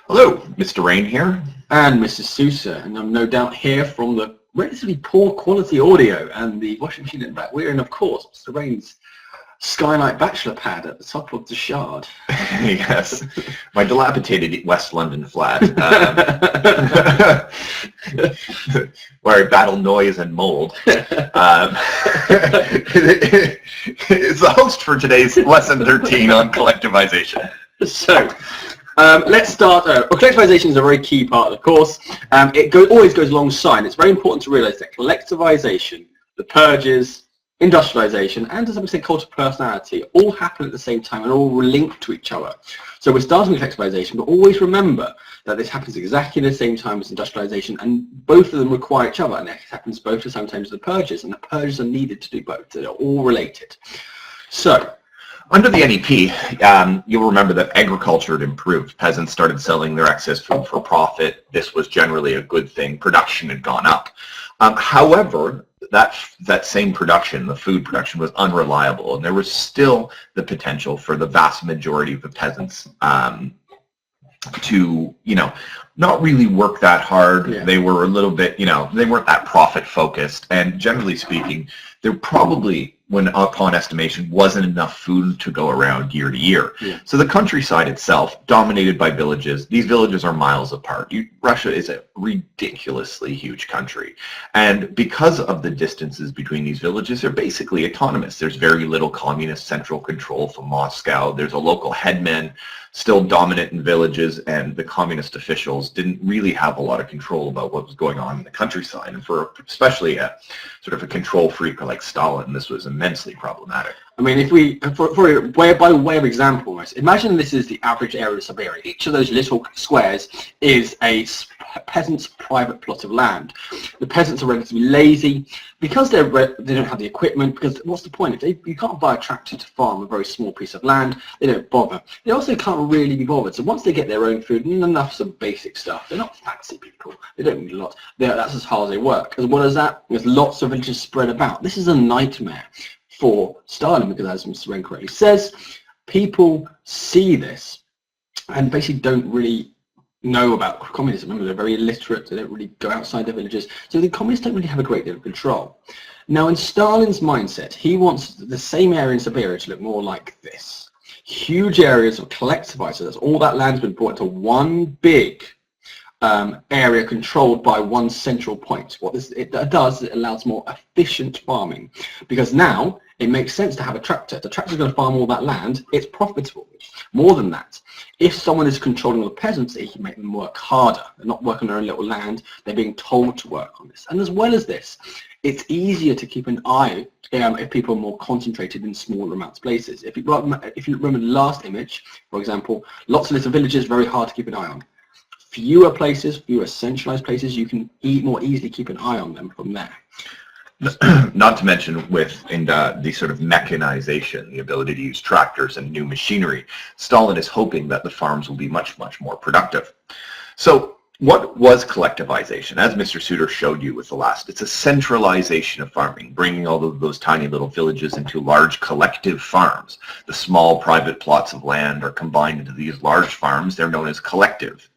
Hello, Mr. Raine here. And Mrs. Suter, and I'm no doubt here from the relatively poor quality audio and the washing machine in the back. We're in, of course, Mr. Raine's skylight bachelor pad at the top of the Shard. Yes, my dilapidated West London flat, where I battle noise and mold. It's the host for today's lesson 13 on collectivization. So, let's start. Collectivization is a very key part of the course. It always goes alongside. It's very important to realize that collectivization, the purges, industrialization, and to some extent cult of personality all happen at the same time and all linked to each other. So we're starting with collectivization, but always remember that this happens exactly the same time as industrialization, and both of them require each other, and it happens both at the same time as the purges, and the purges are needed to do both. They're all related. So, under the NEP, you'll remember that agriculture had improved. Peasants started selling their excess food for profit. This was generally a good thing. Production had gone up. However, that same production, the food production, was unreliable, and there was still the potential for the vast majority of the peasants to, not really work that hard. Yeah. They were a little bit, they weren't that profit focused, and generally speaking, there probably, when upon estimation, wasn't enough food to go around year to year. Yeah. So the countryside itself, dominated by villages, these villages are miles apart. Russia is a ridiculously huge country. And because of the distances between these villages, they're basically autonomous. There's very little communist central control from Moscow. There's a local headman still dominant in villages, and the communist officials didn't really have a lot of control about what was going on in the countryside. And for especially a sort of a control freak like Stalin, this was immensely problematic. I mean, if we, by way of example, imagine this is the average area of Siberia. Each of those little squares is a peasant's private plot of land. The peasants are relatively lazy because they don't have the equipment, because what's the point? If you can't buy a tractor to farm a very small piece of land, they don't bother. They also can't really be bothered. So once they get their own food and enough some basic stuff, they're not fancy people. They don't need a lot. That's as hard as they work. As well as that, there's lots of villages spread about. This is a nightmare for Stalin, because as Mr. Raine correctly says, people see this and basically don't really know about communism. Remember, they're very illiterate, they don't really go outside their villages, so the communists don't really have a great deal of control. Now, in Stalin's mindset, he wants the same area in Siberia to look more like this. Huge areas of collectivized, so that's all that land's been brought into one big area controlled by one central point. What it does, it allows more efficient farming, because now it makes sense to have a tractor. The tractor's going to farm all that land, it's profitable. More than that, if someone is controlling the peasants, they can make them work harder. They're not working on their own little land, they're being told to work on this. And as well as this, it's easier to keep an eye if people are more concentrated in smaller amounts of places. If you remember the last image, for example, lots of little villages, very hard to keep an eye on. Fewer places, fewer centralized places, you can more easily keep an eye on them from there. Not to mention the sort of mechanization, the ability to use tractors and new machinery, Stalin is hoping that the farms will be much, much more productive. So what was collectivization? As Mr. Suter showed you with the last, it's a centralization of farming, bringing all of those tiny little villages into large collective farms. The small private plots of land are combined into these large farms. They're known as collectives.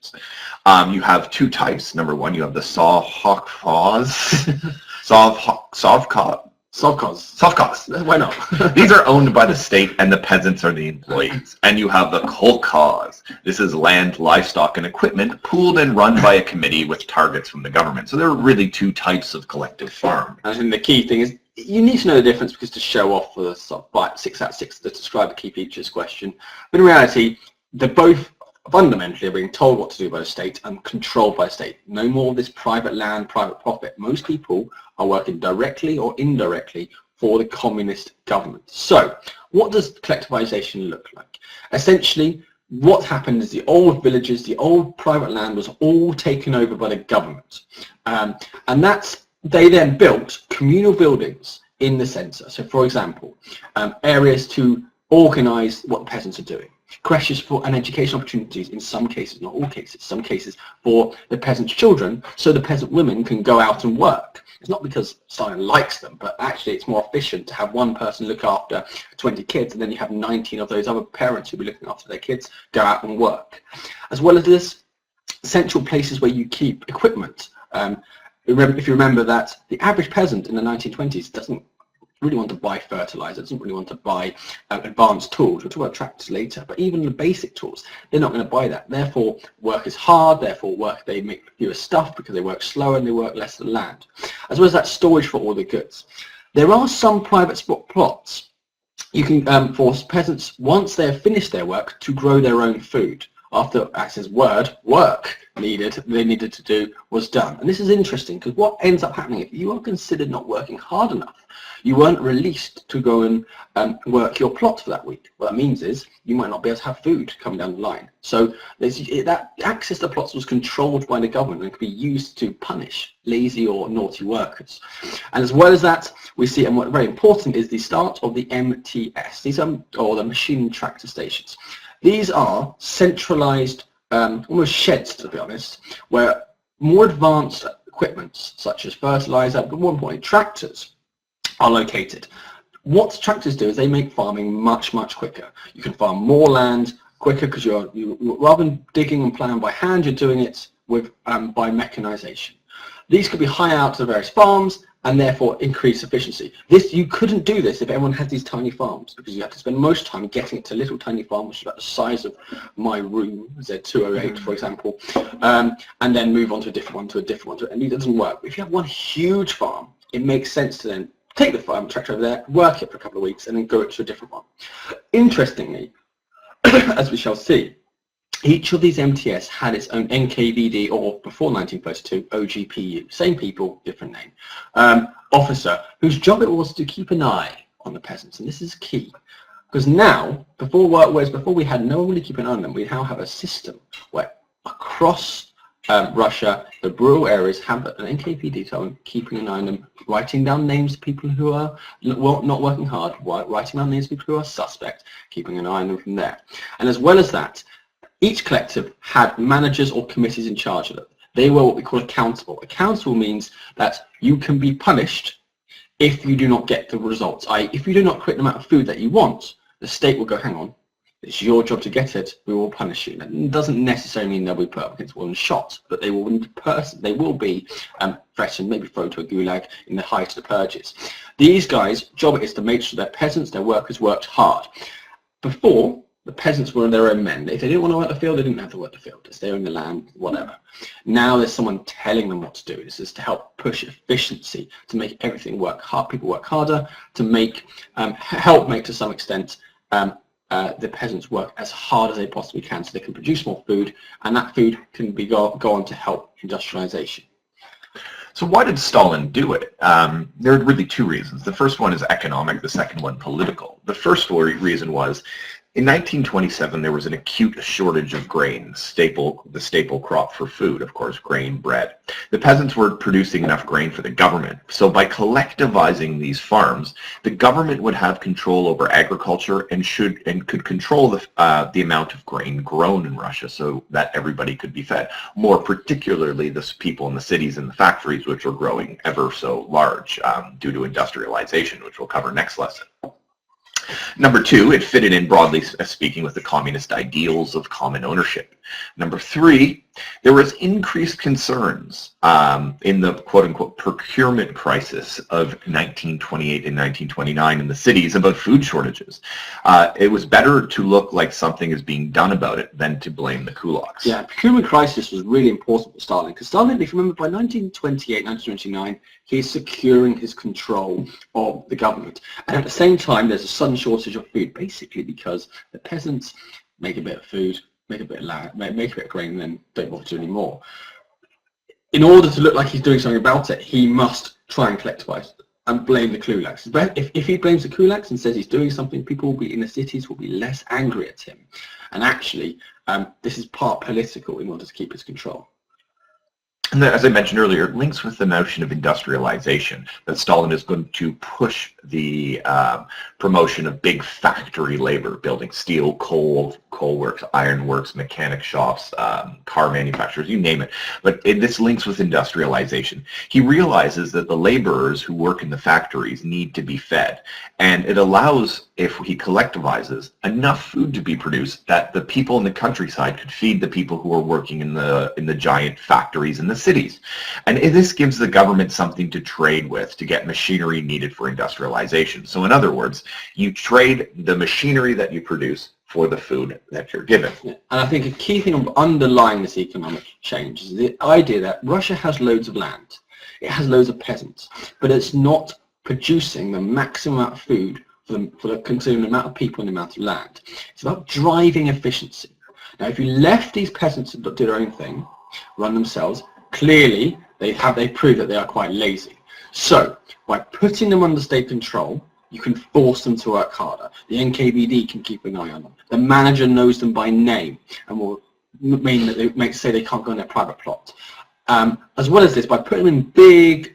You have two types. Number one, you have the Sovkhozs. Why not? These are owned by the state, and the peasants are the employees. And you have the Kulaks. This is land, livestock, and equipment pooled and run by a committee with targets from the government. So there are really two types of collective farm. I think the key thing is you need to know the difference, because to show off for the sort of 6 out of 6 to describe the key features question. But in reality, they're both fundamentally are being told what to do by the state and controlled by the state. No more of this private land, private profit. Most people are working directly or indirectly for the communist government. So what does collectivization look like? Essentially, what happened is the old villages, the old private land was all taken over by the government. And they then built communal buildings in the centre. So for example, areas to organise what the peasants are doing. Creches for and education opportunities in some cases, not all cases, some cases for the peasants' children, so the peasant women can go out and work. It's not because Stalin likes them, but actually it's more efficient to have one person look after 20 kids, and then you have 19 of those other parents who'll be looking after their kids go out and work. As well as this, central places where you keep equipment. If you remember that the average peasant in the 1920s doesn't really want to buy fertilizer, doesn't really want to buy advanced tools. We'll talk about tractors later, but even the basic tools, they're not going to buy that. Therefore, work is hard, therefore they make fewer stuff because they work slower and they work less than land. As well as that storage for all the goods. There are some private plots. You can force peasants, once they have finished their work, to grow their own food. After Axe's work they needed to do was done. And this is interesting because what ends up happening if you are considered not working hard enough, you weren't released to go and work your plot for that week. What that means is you might not be able to have food coming down the line. So that access to plots was controlled by the government and could be used to punish lazy or naughty workers. And as well as that, we see, and what very important is the start of the MTS. These are, or the machine tractor stations. These are centralised, almost sheds to be honest, where more advanced equipment such as fertiliser, but more importantly tractors, are located. What tractors do is they make farming much, much quicker. You can farm more land quicker because you're rather than digging and ploughing by hand, you're doing it with by mechanisation. These could be hired out to the various farms and therefore increase efficiency. You couldn't do this if everyone had these tiny farms, because you have to spend most time getting it to little tiny farms, which is about the size of my room, Z208 for example, and then move on to a different one, to a different one, and it doesn't work. If you have one huge farm, it makes sense to then take the farm tractor over there, work it for a couple of weeks, and then go to a different one. Interestingly, as we shall see, each of these MTS had its own NKVD, or before 1932, OGPU. Same people, different name. Officer, whose job it was to keep an eye on the peasants. And this is key. Because now, before we had no one really keeping an eye on them, we now have a system where across Russia, the rural areas have an NKVD zone, keeping an eye on them, writing down names of people who are not working hard, writing down names of people who are suspect, keeping an eye on them from there. And as well as that, each collective had managers or committees in charge of it. They were what we call accountable. Accountable means that you can be punished if you do not get the results. If you do not create the amount of food that you want, the state will go, hang on, it's your job to get it, we will punish you. That doesn't necessarily mean they'll be put up against one shot, but they will be threatened, maybe thrown to a gulag in the height of the purges. These guys' job is to make sure that peasants, their workers, worked hard. Before, the peasants were their own men. If they didn't want to work the field, they didn't have to work the field. It's their own land, whatever. Now there's someone telling them what to do. This is to help push efficiency, to make everything work hard, people work harder, to make, help make to some extent the peasants work as hard as they possibly can so they can produce more food, and that food can go on to help industrialization. So why did Stalin do it? There are really two reasons. The first one is economic, the second one political. The first reason was, in 1927, there was an acute shortage of grain, the staple crop for food, of course, grain, bread. The peasants were producing enough grain for the government. So by collectivizing these farms, the government would have control over agriculture and could control the amount of grain grown in Russia so that everybody could be fed. More particularly, the people in the cities and the factories, which were growing ever so large due to industrialization, which we'll cover next lesson. Number two, it fitted in, broadly speaking, with the communist ideals of common ownership. Number three, there was increased concerns in the quote-unquote procurement crisis of 1928 and 1929 in the cities about food shortages. It was better to look like something is being done about it than to blame the kulaks. Yeah, procurement crisis was really important for Stalin, because Stalin, if you remember, by 1928, 1929, he's securing his control of the government. And at the same time, there's a sudden shortage of food, basically because the peasants make a bit of food, make a bit of land, make a bit of grain, and then don't want to do any more. In order to look like he's doing something about it, he must try and collectivise and blame the kulaks. If he blames the kulaks and says he's doing something, people will be in the cities will be less angry at him. And actually, this is part political in order to keep his control. And as I mentioned earlier, it links with the notion of industrialization, that Stalin is going to push the promotion of big factory labor, building steel, coal works, iron works, mechanic shops, car manufacturers, you name it. But this links with industrialization. He realizes that the laborers who work in the factories need to be fed, and it allows if he collectivizes enough food to be produced that the people in the countryside could feed the people who are working in the giant factories in the cities. And this gives the government something to trade with to get machinery needed for industrialization. So in other words, you trade the machinery that you produce for the food that you're given. Yeah. And I think a key thing of underlying this economic change is the idea that Russia has loads of land, it has loads of peasants, but it's not producing the maximum amount of food for the consuming amount of people and the amount of land. It's about driving efficiency. Now, if you left these peasants to do their own thing, run themselves, clearly they prove that they are quite lazy. So, by putting them under state control, you can force them to work harder. The NKVD can keep an eye on them. The manager knows them by name and will mean that they say they can't go on their private plot. As well as this, by putting them in big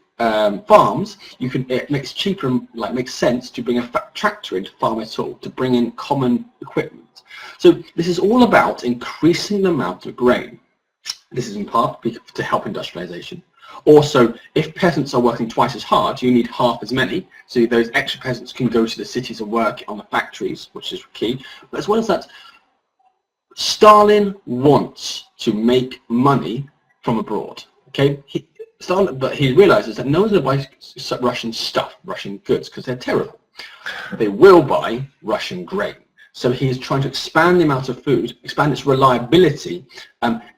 farms, it makes cheaper and makes sense to bring a tractor into farm at all, to bring in common equipment. So this is all about increasing the amount of grain. This is in part to help industrialization. Also, if peasants are working twice as hard, you need half as many, so those extra peasants can go to the cities and work on the factories, which is key. But as well as that, Stalin wants to make money from abroad. Okay, but he realizes that no one's going to buy Russian stuff, Russian goods, because they're terrible. They will buy Russian grain. So he is trying to expand the amount of food, expand its reliability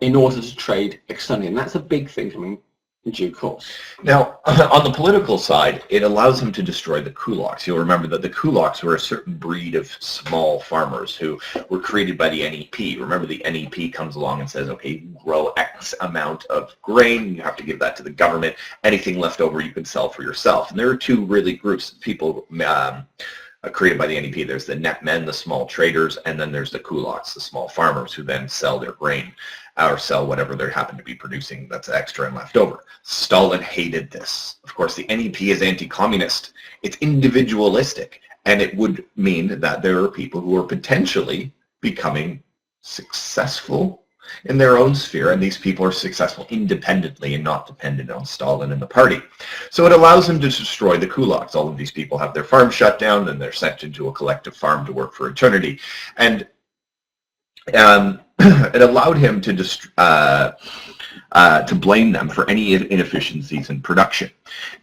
in order to trade externally. And that's a big thing coming in due course. Now, on the political side, it allows him to destroy the Kulaks. You'll remember that the Kulaks were a certain breed of small farmers who were created by the NEP. Remember, the NEP comes along and says, okay, you grow X amount of grain, you have to give that to the government. Anything left over you can sell for yourself. And there are two really groups of people created by the NEP. There's the net men, the small traders, and then there's the Kulaks, the small farmers who then sell their grain or sell whatever they happen to be producing that's extra and left over. Stalin hated this. Of course, the NEP is anti-communist. It's individualistic, and it would mean that there are people who are potentially becoming successful in their own sphere, and these people are successful independently and not dependent on Stalin and the party. So it allows him to destroy the kulaks. All of these people have their farm shut down, and they're sent into a collective farm to work for eternity. And it allowed him to blame them for any inefficiencies in production.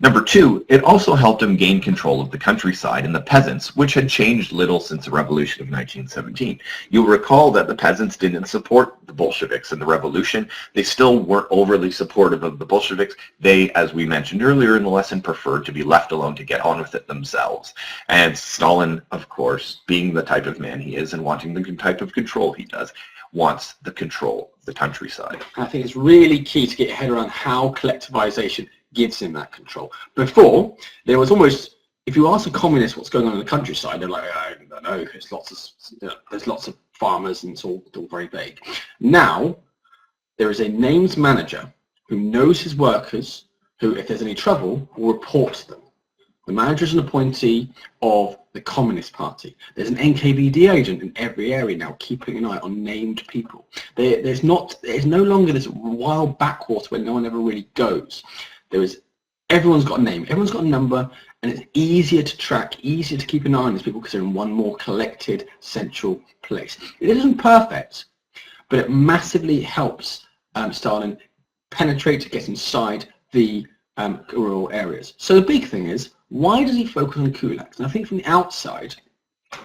Number two, it also helped him gain control of the countryside and the peasants, which had changed little since the revolution of 1917. You'll recall that the peasants didn't support the Bolsheviks in the revolution. They still weren't overly supportive of the Bolsheviks. They, as we mentioned earlier in the lesson, preferred to be left alone to get on with it themselves. And Stalin, of course, being the type of man he is and wanting the type of control he does, wants the control of the countryside. I think it's really key to get your head around how collectivization gives him that control. Before, there was almost, if you ask a communist what's going on in the countryside, they're like, I don't know, there's lots of farmers and it's all very vague. Now, there is a named manager who knows his workers, who, if there's any trouble, will report to them. The manager is an appointee of the Communist Party. There's an NKVD agent in every area now keeping an eye on named people. There's no longer this wild backwater where no one ever really goes. Everyone's got a name, everyone's got a number, and it's easier to track, easier to keep an eye on these people because they're in one more collected central place. It isn't perfect, but it massively helps Stalin penetrate, get inside the rural areas. So the big thing is, why does he focus on kulaks? And I think from the outside,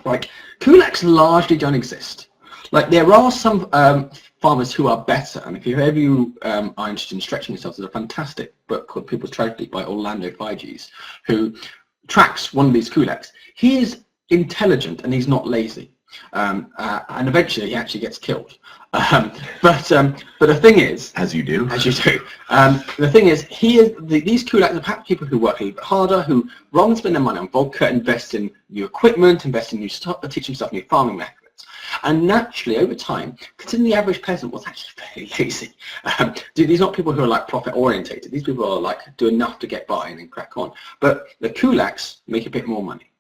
like, kulaks largely don't exist. Like, there are some farmers who are better, and if you are interested in stretching yourself, there's a fantastic book called People's Tragedy by Orlando Figes, who tracks one of these kulaks. He is intelligent and he's not lazy. And eventually he actually gets killed. But the thing is, as you do, the thing is, these kulaks are perhaps people who work a little bit harder, who rather than spend their money on vodka, invest in new equipment, invest in new stuff, teaching stuff, new farming methods. And naturally, over time, considering the average peasant was actually fairly lazy, these are not people who are like profit orientated. These people are like do enough to get by and then crack on. But the kulaks make a bit more money.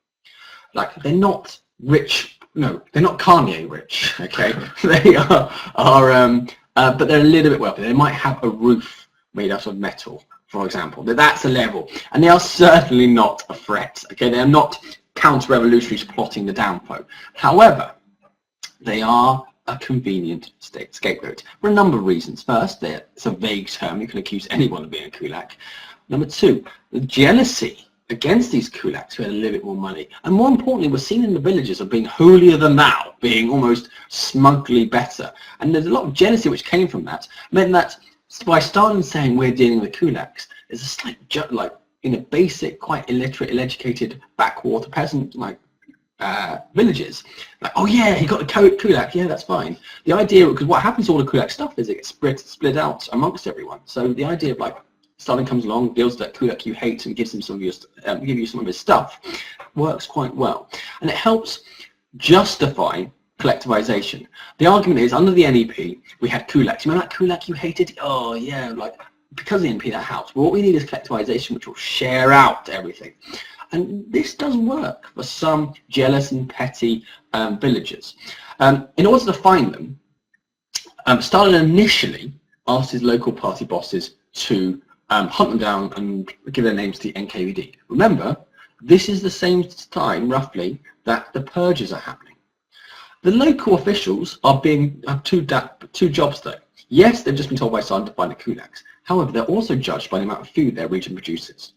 Like, they're not rich. No, they're not Kanye rich, okay? They are but they're a little bit wealthy. They might have a roof made out of metal, for example. That's a level. And they are certainly not a threat, okay? They are not counter-revolutionaries plotting the downfall. However, they are a convenient scapegoat for a number of reasons. First, it's a vague term. You can accuse anyone of being a kulak. Number two, the jealousy against these kulaks who had a little bit more money. And more importantly, we're seen in the villages of being holier than thou, being almost smugly better. And there's a lot of jealousy which came from that, meant that by Stalin saying we're dealing with kulaks, there's a slight, like, in a basic, quite illiterate, ill-educated, backwater peasant, like, villages, like, oh yeah, he got the kulak, yeah, that's fine. The idea, because what happens to all the kulak stuff is it gets split out amongst everyone. So the idea of, like, Stalin comes along, deals with that kulak you hate and gives him some of your, give you some of his stuff, works quite well. And it helps justify collectivization. The argument is, under the NEP, we had kulaks. You remember that kulak you hated? Oh yeah, like, because of the NEP that helps. But what we need is collectivization, which will share out everything. And this does work for some jealous and petty villagers. In order to find them, Stalin initially asked his local party bosses to hunt them down and give their names to the NKVD. Remember, this is the same time, roughly, that the purges are happening. The local officials are being two jobs though. Yes, they've just been told by Stalin to find the kulaks. However, they're also judged by the amount of food their region produces.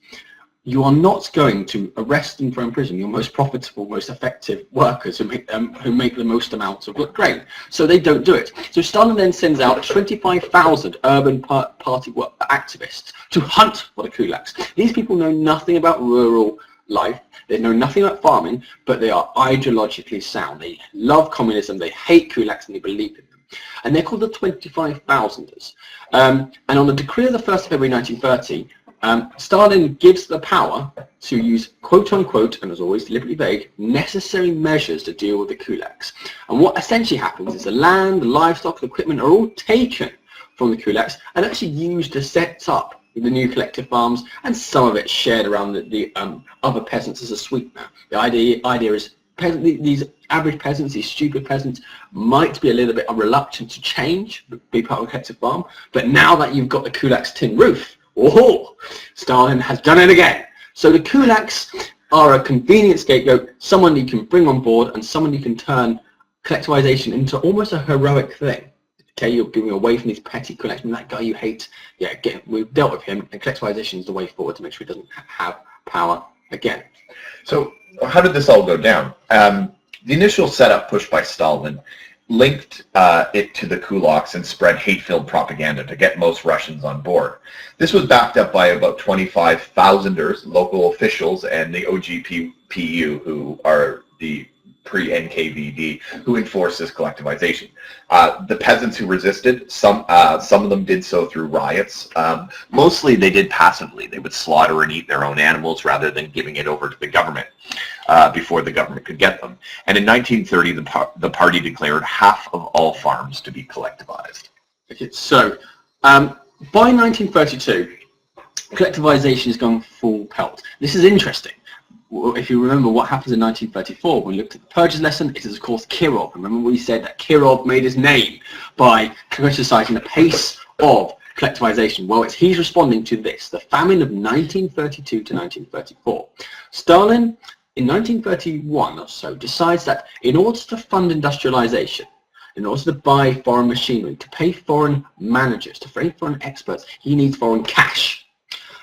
You are not going to arrest and throw in prison your most profitable, most effective workers who make the most amounts of grain. So they don't do it. So Stalin then sends out 25,000 urban party activists to hunt for the kulaks. These people know nothing about rural life. They know nothing about farming, but they are ideologically sound. They love communism, they hate kulaks, and they believe in them. And they're called the 25,000ers. And on the decree of the 1st of February 1930, Stalin gives the power to use quote-unquote, and as always deliberately vague, necessary measures to deal with the kulaks. And what essentially happens is the land, the livestock, the equipment are all taken from the kulaks and actually used to set up the new collective farms, and some of it shared around the other peasants as a sweetener. The idea is these average peasants, these stupid peasants, might be a little bit reluctant to change, be part of a collective farm, but now that you've got the kulaks tin roof, oh, Stalin has done it again. So the kulaks are a convenient scapegoat, someone you can bring on board and someone you can turn collectivization into almost a heroic thing. Okay, you're giving away from these petty kulaks, and that guy you hate, yeah, again, we've dealt with him, and collectivization is the way forward to make sure he doesn't have power again. So how did this all go down? The initial setup pushed by Stalin linked it to the Kulaks and spread hate-filled propaganda to get most Russians on board. This was backed up by about 25,000ers, local officials, and the OGPU, who are the pre-NKVD, who enforced this collectivization. The peasants who resisted, some of them did so through riots. Mostly they did passively. They would slaughter and eat their own animals rather than giving it over to the government before the government could get them. And in 1930, the party declared half of all farms to be collectivized. Okay, so by 1932, collectivization is going full pelt. This is interesting. If you remember what happens in 1934, when we looked at the purges lesson, it is of course Kirov. Remember we said that Kirov made his name by criticizing the pace of collectivization. Well, he's responding to this, the famine of 1932 to 1934. Stalin, in 1931 or so, decides that in order to fund industrialization, in order to buy foreign machinery, to pay foreign managers, to pay foreign experts, he needs foreign cash.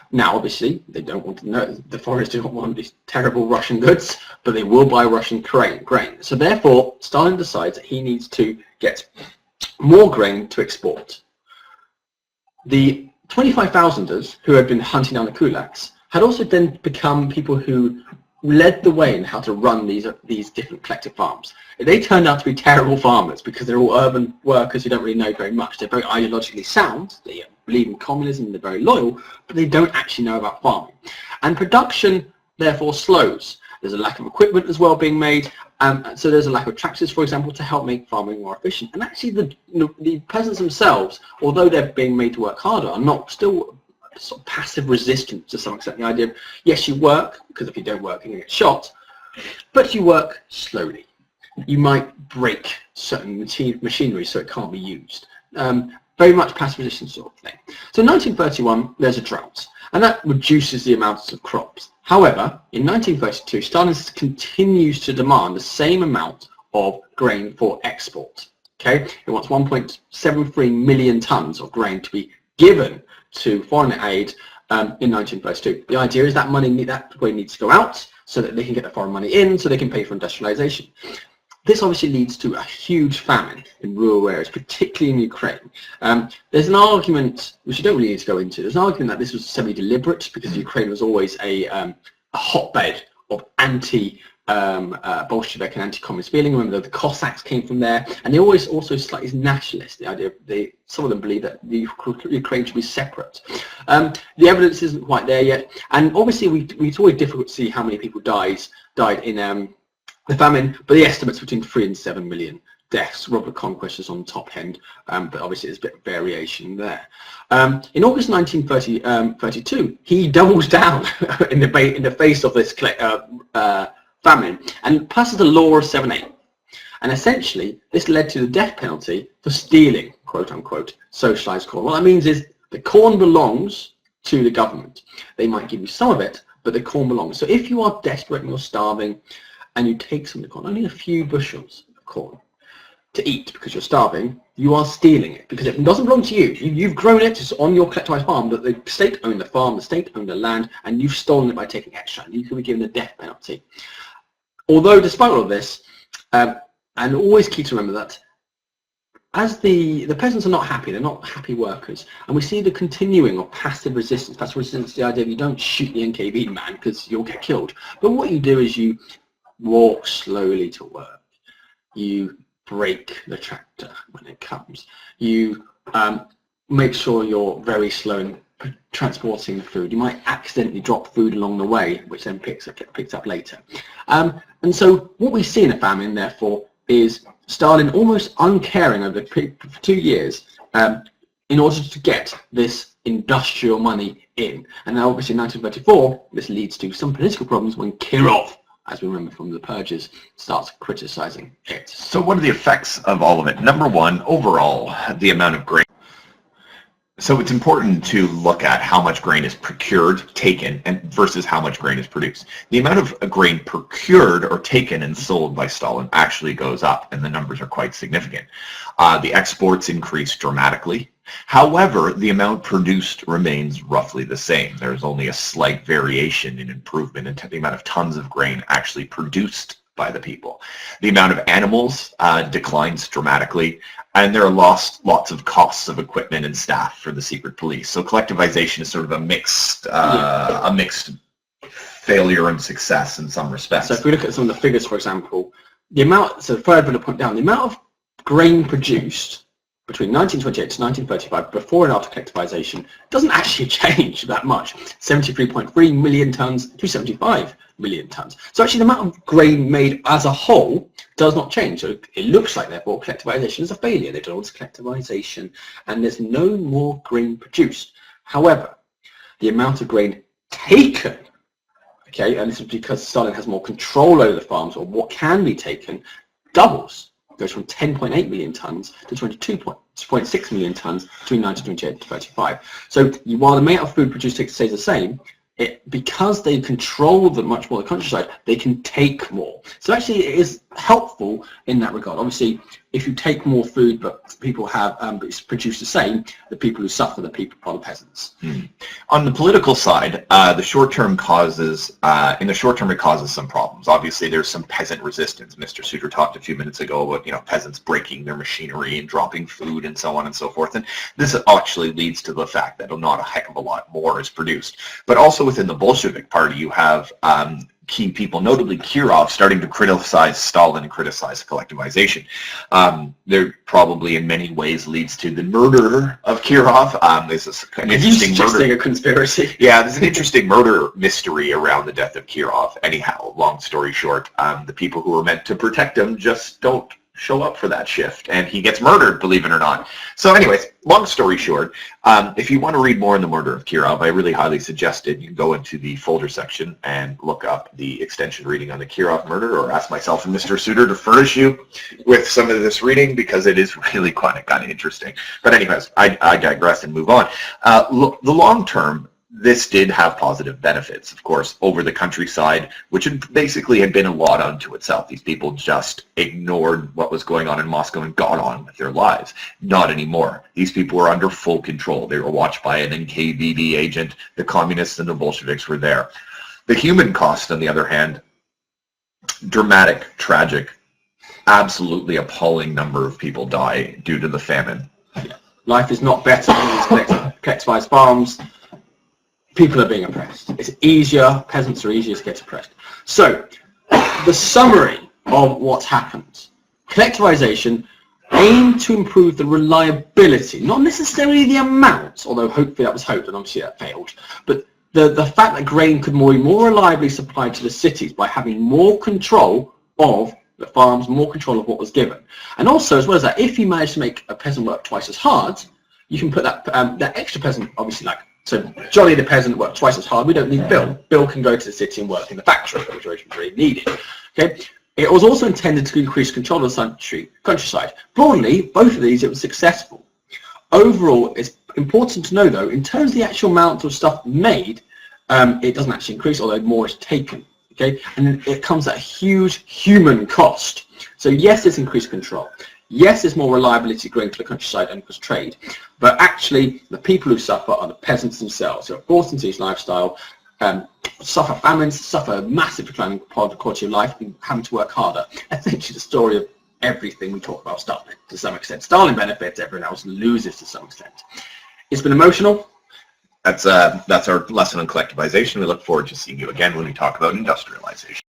Now, obviously, they don't want to know, the foreigners don't want these terrible Russian goods, but they will buy Russian grain. So therefore, Stalin decides that he needs to get more grain to export. The 25,000ers who had been hunting down the kulaks had also then become people who led the way in how to run these different collective farms. They turned out to be terrible farmers because they're all urban workers who don't really know very much. They're very ideologically sound, they believe in communism, they're very loyal, but they don't actually know about farming. And production therefore slows. There's a lack of equipment as well being made, so there's a lack of tractors, for example, to help make farming more efficient. And actually the peasants themselves, although they're being made to work harder, are not still sort of passive resistance to some extent. The idea of, yes, you work, because if you don't work, you're going to get shot, but you work slowly. You might break certain machinery so it can't be used. very much passive resistance sort of thing. So in 1931, there's a drought, and that reduces the amounts of crops. However, in 1932, Stalin continues to demand the same amount of grain for export. Okay, he wants 1.73 million tons of grain to be given to foreign aid in 1932. The idea is that that grain needs to go out so that they can get the foreign money in, so they can pay for industrialization. This obviously leads to a huge famine in rural areas, particularly in Ukraine. There's an argument, which you don't really need to go into, there's an argument that this was semi-deliberate because Ukraine was always a hotbed of anti-Bolshevik and anti-communist feeling. Remember, the Cossacks came from there, and they always also slightly nationalist. The idea, some of them believe that Ukraine should be separate. The evidence isn't quite there yet, and obviously it's always difficult to see how many people died in the famine, but the estimates between 3 and 7 million deaths. Robert Conquest is on the top end, but obviously there's a bit of variation there. In August 1932, he doubles down in the face of this famine and passes the law of 7/8. And essentially, this led to the death penalty for stealing, quote unquote, socialized corn. What that means is the corn belongs to the government. They might give you some of it, but the corn belongs. So if you are desperate and you're starving, and you take some of the corn, only a few bushels of corn to eat because you're starving, you are stealing it because it doesn't belong to you. You've grown it, it's on your collectivized farm, but the state owned the farm, the state owned the land, and you've stolen it by taking extra, and you could be given a death penalty. Although, despite all of this, and always key to remember that, as the peasants are not happy, they're not happy workers, and we see the continuing of passive resistance. Passive resistance is the idea that you don't shoot the NKVD man because you'll get killed, but what you do is you walk slowly to work. You brake the tractor when it comes. You make sure you're very slow in transporting the food. You might accidentally drop food along the way, which then picks up later. And so what we see in a famine, therefore, is Stalin almost uncaring over 2 years in order to get this industrial money in. And now obviously in 1934, this leads to some political problems when Kirov, as we remember from the purges, starts criticizing it. So what are the effects of all of it? Number one, overall, the amount of grain. So it's important to look at how much grain is procured, taken, and versus how much grain is produced. The amount of grain procured or taken and sold by Stalin actually goes up, and the numbers are quite significant. The exports increase dramatically. However, the amount produced remains roughly the same. There's only a slight variation in improvement in the amount of tons of grain actually produced by the people. The amount of animals declines dramatically, and there are lots of costs of equipment and staff for the secret police. So collectivization is sort of a mixed failure and success in some respects. So if we look at some of the figures, for example, the amount, so third bullet point down, the amount of grain produced between 1928 to 1935, before and after collectivization, doesn't actually change that much. 73.3 million tons to 75 million tons. So actually the amount of grain made as a whole does not change. So it looks like, therefore, collectivization is a failure. They've done all this collectivization and there's no more grain produced. However, the amount of grain taken, okay, and this is because Stalin has more control over the farms or what can be taken, doubles. Goes from 10.8 million tons to 22.6 million tons between 1928 and 35. So while the amount of food produced stays the same, because they control much more the countryside, they can take more. So actually it is helpful in that regard. Obviously, if you take more food but people have it's produced the same, the people who suffer are the peasants. On the political side, the short term in the short term it causes some problems. Obviously there's some peasant resistance. Mr. Suter talked a few minutes ago about peasants breaking their machinery and dropping food and so on and so forth, and this actually leads to the fact that not a heck of a lot more is produced. But also within the Bolshevik party you have key people, notably Kirov, starting to criticize Stalin and criticize collectivization. There probably in many ways leads to the murder of Kirov. There's an interesting murder. A conspiracy. Yeah, there's an interesting murder mystery around the death of Kirov. Anyhow, long story short, the people who were meant to protect him just don't show up for that shift, and he gets murdered, believe it or not. So anyways, long story short, if you want to read more on the murder of Kirov, I really highly suggest it. You can go into the folder section and look up the extension reading on the Kirov murder, or ask myself and Mr. Suter to furnish you with some of this reading, because it is really kind of interesting. But anyways, I digress and move on. The long term, this did have positive benefits, of course, over the countryside, which had basically had been a lot unto itself. These people just ignored what was going on in Moscow and got on with their lives. Not anymore. These people were under full control. They were watched by an NKVD agent. The communists and the Bolsheviks were there. The human cost, on the other hand, dramatic, tragic, absolutely appalling number of people die due to the famine. Life is not better in these collectivized farms. People are being oppressed. It's easier, peasants are easier to get oppressed. So, the summary of what's happened. Collectivization aimed to improve the reliability, not necessarily the amount, although hopefully that was hoped, and obviously that failed, but the fact that grain could be more reliably supplied to the cities by having more control of the farms, more control of what was given. And also, as well as that, if you manage to make a peasant work twice as hard, you can put that extra peasant, obviously, like, so Johnny the peasant worked twice as hard. We don't need Bill. Bill can go to the city and work in the factory, which was really needed. Okay. It was also intended to increase control of the countryside. Broadly, both of these, it was successful. Overall, it's important to know, though, in terms of the actual amount of stuff made, it doesn't actually increase, although more is taken. Okay, and it comes at a huge human cost. So yes, it's increased control. Yes, there's more reliability going to the countryside and because trade, but actually the people who suffer are the peasants themselves, who are forced into this lifestyle, suffer famines, suffer massive decline in quality of life, and having to work harder. Essentially the story of everything we talk about Stalin, to some extent. Stalin benefits, everyone else loses to some extent. It's been emotional. That's our lesson on collectivization. We look forward to seeing you again when we talk about industrialization.